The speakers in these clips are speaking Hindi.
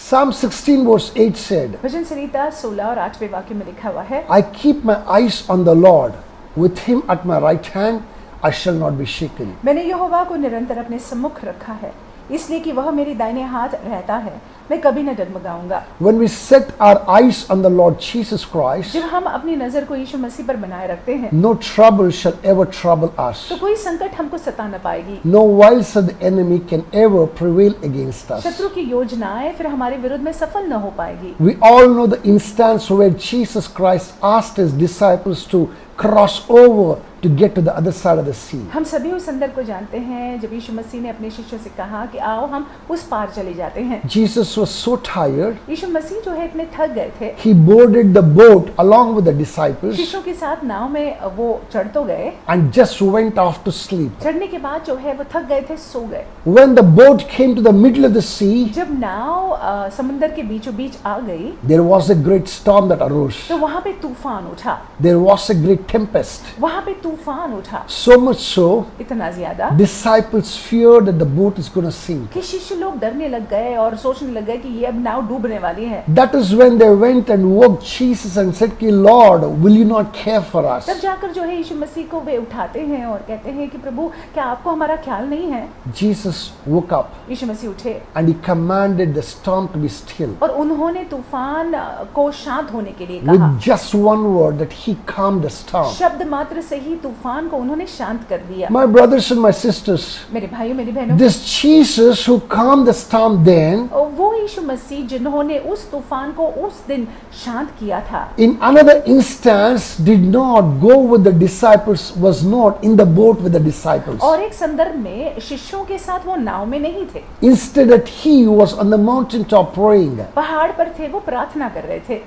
Psalm 16 verse 8 said, भजन संहिता 16 और 8वें वाक्य में लिखा हुआ है, I keep my eyes on the Lord, with him at my right hand, I shall not be shaken. मैंने यहोवा को निरंतर अपने सम्मुख रखा है, इसलिए कि वह मेरी दाहिने हाथ रहता है, मैं कभी न डगमगाऊंगा। When we set our eyes on the Lord Jesus Christ, जब हम अपनी नजर को यीशु मसीह पर बनाए रखते हैं, no trouble shall ever trouble us. तो कोई संकट हमको सता न पाएगी। No wiles of the enemy can ever prevail against us. शत्रु की योजनाएं फिर हमारे विरुद्ध में सफल न हो पाएगी। We all know the instance where Jesus Christ asked his disciples to cross over to get to the other side of the sea. हम सभी उस संदर्भ को जानते हैं जब यीशु मसीह ने अपने शिष्यों से कहा कि आओ हम उस पार चले जाते हैं। Jesus was so tired, यीशु मसीह जो है इतने थक गए थे, he boarded the boat along with the disciples शिष्यों के साथ नाव में वो चढ़ तो गए, and just went off to sleep. चढ़ने के बाद जो है वो थक गए थे, सो गए। When the boat came to the middle of the sea, जब नाव समुद्र के बीचों बीच आ गई, there was a great storm that arose. तो वहाँ पे तूफान उठा, There was a great tempest. वहाँ पे तूफान उठा, So much so, इतना ज्यादा disciples feared that the boat is going to sink. कि शिष्य लोग डरने लग गए और सोचने लग गए कि ये अब नाव डूबने वाली है। That is when they went and woke Jesus and said, Lord, will you not care for us? तब जाकर जो है यीशु मसीह को वे उठाते हैं और कहते हैं कि प्रभु क्या आपको हमारा ख्याल नहीं है? Jesus woke up यीशु मसीह उठे and he commanded the storm to be still. और उन्होंने तूफान को शांत होने के लिए कहा। With just one word that he calmed the storm. शब्द मात्र से ही तूफान को उन्होंने शांत कर दिया। My brothers and my sisters, मेरे भाइयों मेरी बहनों, this Jesus who calmed the storm then, वो यीशु मसीह जिन्होंने उस तूफान को उस दिन शांत किया था, in another instance did not go with the disciples, was not in the boat with the disciples. और एक संदर्भ में शिष्यों के साथ वो नाव में नहीं थे, Instead that he was on the mountaintop praying. पहाड़ पर थे, वो प्रार्थना कर रहे थे।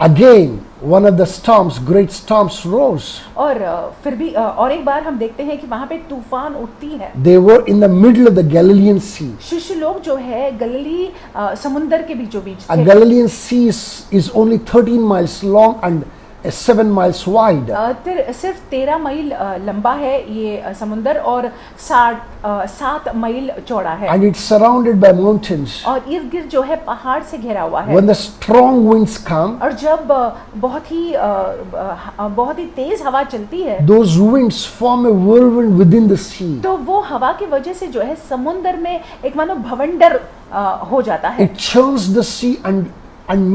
Again, one of the storms, great storms rose. और फिर भी और एक बार हम देखते हैं कि वहां पे तूफान उठती है। They were in the middle of the Galilean Sea. शिष्य लोग जो है गलीली समुंदर के बीचों बीच A थे। Galilean Sea is only 13 miles long and 7 miles wide. सिर्फ 13 मील लंबा है ये समुंदर और 7 मील चौड़ा है And it's surrounded by mountains. और इर्द गिर्द जो है पहाड़ से घिरा हुआ है। When the strong winds come, और जब बहुत ही तेज हवा चलती है, those winds form a whirlwind within the sea. तो वो हवा की वजह से जो है समुंदर में एक मानो भवंडर हो जाता है। It churns the sea and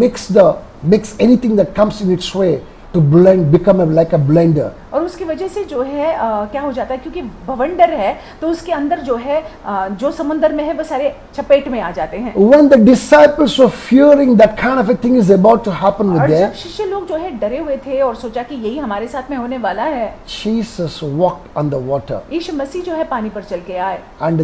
makes anything that comes in its way to blend, become like a blender. और उसकी वजह से जो है क्या हो जाता है, क्योंकि भवंडर है तो उसके अंदर जो है जो समुंदर में है वो सारे चपेट में आ जाते हैं। When the disciples were fearing that kind of a thing is about to happen with और them, जब शिष्य लोग जो है डरे हुए थे और सोचा कि यही हमारे साथ में होने वाला है, Jesus walked on the water. यीशु मसीह जो है पानी पर चल के आए। And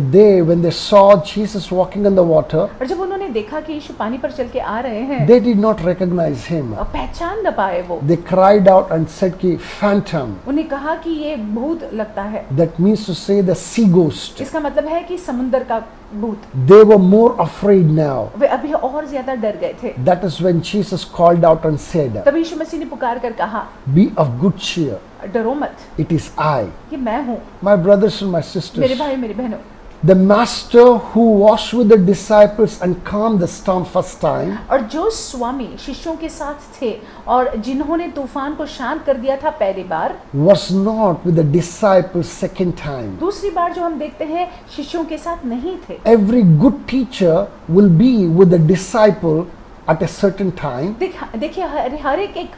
when they saw Jesus walking on the water, और जब उन्होंने देखा कि यीशु पानी पर चल के आ रहे हैं, they did not recognize him. पहचान न पाए वो। They cried out and said, "Phantom." उन्हें कहा कि ये भूत लगता है। That means to say the sea ghost. इसका मतलब है कि समुंदर का भूत। They were more afraid now. वे अभी और ज्यादा डर गए थे। That is when Jesus called out and said, तब यीशु मसीह ने पुकार कर कहा, "Be of good cheer. डरो मत, It is I." कि मैं हूँ। My brothers and my मेरे sisters, भाई मेरी बहनों, the master who was with the disciples and calmed the storm first time, और जो स्वामी शिष्यों के साथ थे और जिन्होंने तूफान को शांत कर दिया था पहली बार, was not with the disciples second time. दूसरी बार जो हम देखते हैं शिष्यों के साथ नहीं थे। Every good teacher will be with the disciple at a certain time. देखिए हर एक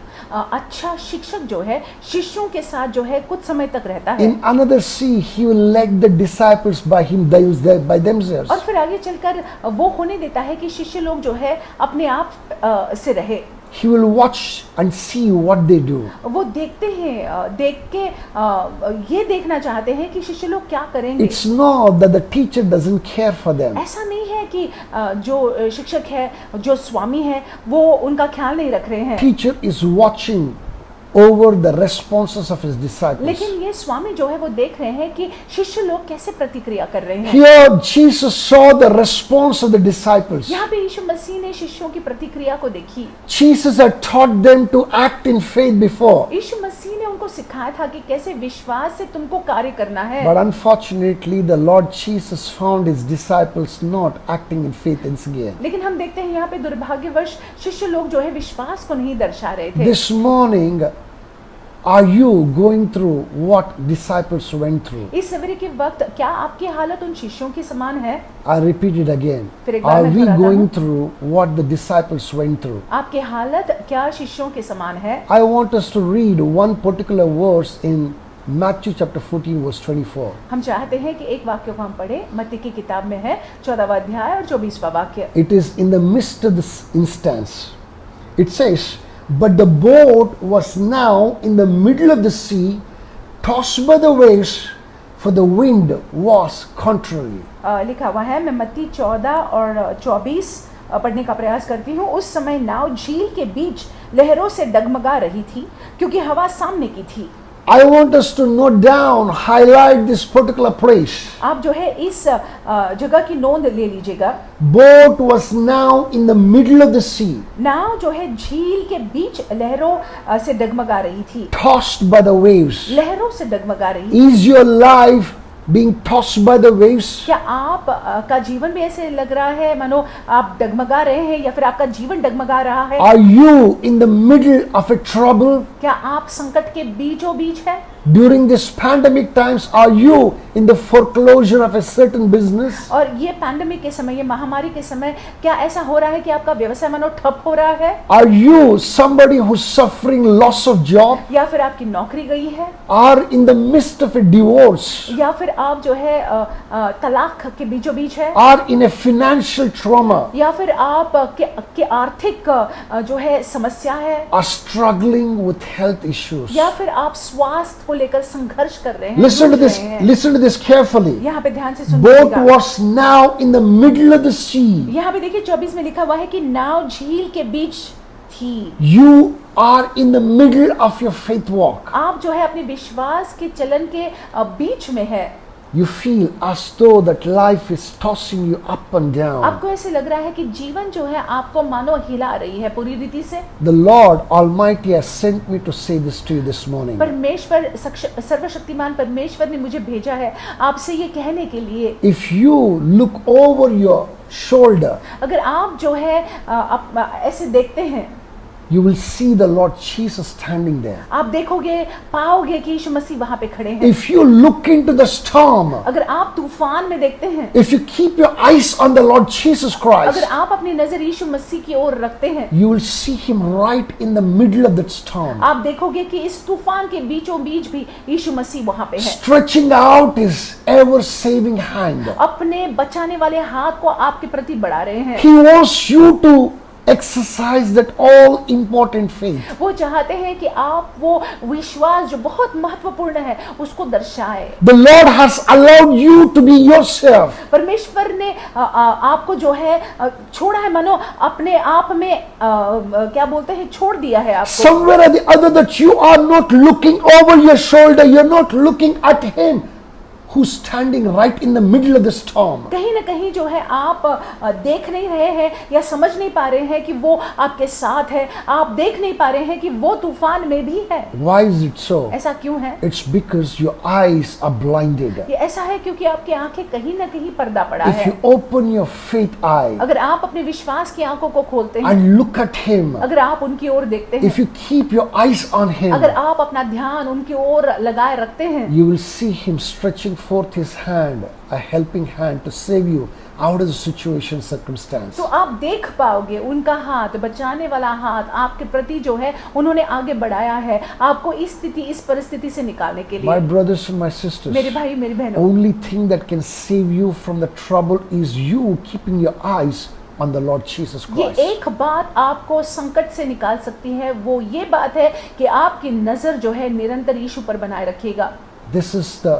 अच्छा शिक्षक जो है शिष्यों के साथ जो है कुछ समय तक रहता है। In another sea, he will let the disciples by themselves. और फिर आगे चलकर वो होने देता है कि शिष्य लोग जो है अपने आप से रहे। He will watch and see what they do. वो देखते हैं, देख के ये देखना चाहते हैं कि शिष्य लोग क्या करेंगे। It's not that the teacher doesn't care for them. ऐसा नहीं है कि जो शिक्षक है, जो स्वामी है, वो उनका ख्याल नहीं रख रहे हैं। Teacher is watching over the responses of his disciples. लेकिन ये स्वामी जो है वो देख रहे हैं कि शिष्य लोग कैसे प्रतिक्रिया कर रहे हैं। Here Jesus saw the response of the disciples. यहाँ पे यीशु मसीह ने शिष्यों की प्रतिक्रिया को देखी। Jesus had taught them to act in faith before. यीशु मसीह ने उनको सिखाया था कि कैसे विश्वास से तुमको कार्य करना है। But unfortunately, the Lord Jesus found his disciples not acting in faith once again. लेकिन हम देखते हैं यहाँ पे दुर्भाग्यवश शिष्य लोग जो है विश्वास को नहीं दर्शा रहे थे। This morning, are you going through what disciples went through? इस सवेरे के वक्त क्या आपकी हालत उन शिष्यों की समान है? I repeat it again. फिर एक बार Are मैं we दोहराता going हूँ। through what the disciples went through? आपकी हालत क्या शिष्यों के समान है? I want us to read one particular verse in Matthew chapter 14 verse 24. हम चाहते हैं कि एक वाक्य को हम पढ़ें। मत्ती की किताब में है 14वां अध्याय और 24वां वाक्य। It is in the midst of this instance. It says, but the boat was now in the middle of the sea, tossed by the waves, for the wind was contrary. लिखा हुआ है, मैं मत्ती 14 और 24 पढ़ने का प्रयास करती हूँ। उस समय नाव झील के बीच लहरों से डगमगा रही थी क्योंकि हवा सामने की थी। I want us to note down, highlight this particular place. आप जो है इस जगह की नोंद ले लीजिएगा। Boat was now in the middle of the sea, नाव जो है झील के बीच लहरों से डगमगा रही थी। tossed by the waves. लहरों से डगमगा रही थी। Is your life being tossed by the waves? क्या आप का जीवन भी ऐसे लग रहा है मानो आप डगमगा रहे हैं या फिर आपका जीवन डगमगा रहा है? Are you in the middle of a trouble? क्या आप संकट के बीचों बीच है? During this pandemic times, are you in the foreclosure of a certain business? और ये पैंडेमिक के समय, ये महामारी के समय क्या ऐसा हो रहा है कि आपका व्यवसाय मानो ठप हो रहा है? Are you somebody who's suffering loss of job? या फिर आपकी नौकरी गई है? Or in the midst of a divorce? या फिर आप जो है तलाक के बीचों बीच है? Or in a financial trauma? या फिर आप के आर्थिक जो है समस्या है? Are struggling with health issues? या फिर आप स्वास्थ्य को लेकर संघर्ष कर रहे हैं? Listen to जूझ this. रहे हैं? Listen to this carefully. यहाँ पे ध्यान से Boat सुनिएगा। was now in the middle of the sea. यहाँ पे देखिए 24 में लिखा हुआ है कि नाव झील के बीच थी। You are in the middle of your faith walk. आप जो है अपने विश्वास के चलन के बीच में है। You feel as though that life is tossing you up and down. आपको ऐसे लग रहा है कि जीवन जो है आपको मानो हिला रही है पूरी रीति से। The Lord Almighty has sent me to say this to you this morning. परमेश्वर सर्वशक्तिमान परमेश्वर ने मुझे भेजा है आपसे ये कहने के लिए। If you look over your shoulder, अगर आप जो है ऐसे देखते हैं, you will see the Lord Jesus standing there. आप देखोगे पाओगे कि यीशु मसीह वहां पे खड़े हैं। If you look into the storm, अगर आप तूफान में देखते हैं, if you keep your eyes on the Lord Jesus अगर Christ, आप अपनी नजर यीशु मसीह की ओर रखते हैं, you will see him right in the middle of that storm, आप देखोगे कि इस तूफान के बीचों बीच भी यीशु मसीह वहां पे है। stretching out his ever saving hand. अपने बचाने वाले हाथ को आपके प्रति बढ़ा रहे हैं। He wants you to exercise that all important faith. वो चाहते हैं कि आप वो विश्वास जो बहुत महत्वपूर्ण है उसको दर्शाए। The Lord has allowed you to be yourself. परमेश्वर ने आपको जो है छोड़ा है, मानो अपने आप में क्या बोलते हैं, छोड़ दिया है आपको। Somewhere or the other that you are not looking over your shoulder, you're not looking at him who's standing right in the middle of the storm. कहीं ना कहीं जो है आप देख नहीं रहे हैं या समझ नहीं पा रहे हैं कि वो आपके साथ है। आप देख नहीं पा रहे हैं कि वो तूफान में भी है। Why is it so? ऐसा क्यों है? It's because your eyes are blinded. ये ऐसा है क्योंकि आपकी आंखें कहीं ना कहीं पर्दा पड़ा If है। you open your faith eye अगर आप अपने विश्वास की आंखों को खोलते हैं, and look at him, अगर आप उनकी ओर देखते हैं, if you keep your eyes on him, अगर आप अपना ध्यान उनकी ओर लगाए रखते हैं, you will see him stretching forth his hand, a helping hand to save you out of the situation circumstance. तो आप देख पाओगे उनका हाथ, बचाने वाला हाथ आपके प्रति जो है उन्होंने आगे बढ़ाया है आपको इस स्थिति, इस परिस्थिति से निकालने के My लिए। brothers and my sisters, मेरे भाई मेरी बहनों, only thing that can save you from the trouble is you keeping your eyes on the Lord Jesus ये Christ. एक बात आपको संकट से निकाल सकती है, वो ये बात है कि आपकी नजर जो है निरंतर यीशु पर बनाए रखिएगा। This is the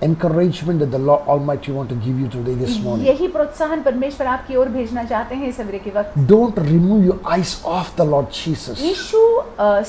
encouragement that the Lord Almighty want to give you today this morning. यही प्रोत्साहन परमेश्वर आपकी ओर भेजना चाहते हैं इस सवेरे के वक्त। Don't remove your eyes off the Lord Jesus. यीशु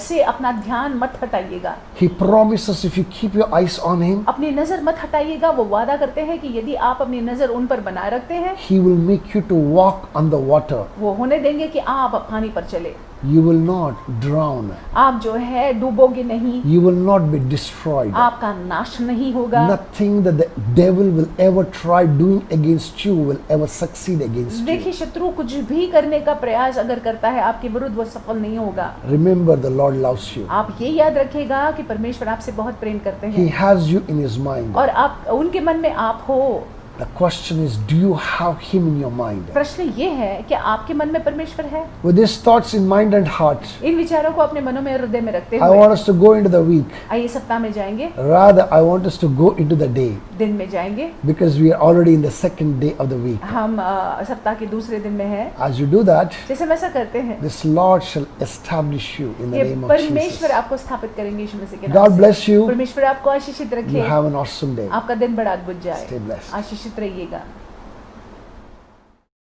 से अपना ध्यान मत हटाइएगा। He promises if you keep your eyes on him, अपनी नजर मत हटाइएगा। वो वादा करते हैं कि यदि आप अपनी नजर उन पर बनाए रखते हैं, he will make you to walk on the water. वो होने देंगे कि आप पानी पर चले। You will not drown. आप जो है डूबोगे नहीं, You will not be destroyed. आपका नाश नहीं होगा। Nothing that the devil will ever try doing against you will ever succeed against you. देखिए शत्रु कुछ भी करने का प्रयास अगर करता है आपके विरुद्ध, वो सफल नहीं होगा। Remember, the Lord loves you. आप ये याद रखिएगा कि परमेश्वर आपसे बहुत प्रेम करते He हैं has you in His mind. और आप उनके मन में आप हो। The question is, do you have Him in your mind? प्रश्न ये है कि आपके मन में परमेश्वर है। With these thoughts in mind and heart, इन विचारों को अपने मनों में हृदय में रखते I हुए want us to go into the week. आइए सप्ताह में जाएंगे, Rather, I want us to go into the day, दिन में जाएंगे। because we are already in the second day of the week. हम सप्ताह के दूसरे दिन में हैं। As you do that, जैसे हम ऐसा करते हैं, this Lord shall establish you in the ये name of परमेश्वर Jesus. आपको स्थापित करेंगे यीशु मसीह के God नाम से। bless you. परमेश्वर आपको आशीषित You रखे, have an awesome day. आपका दिन बड़ा अद्भुत जाए। Stay blessed. आशीषित रहिएगा।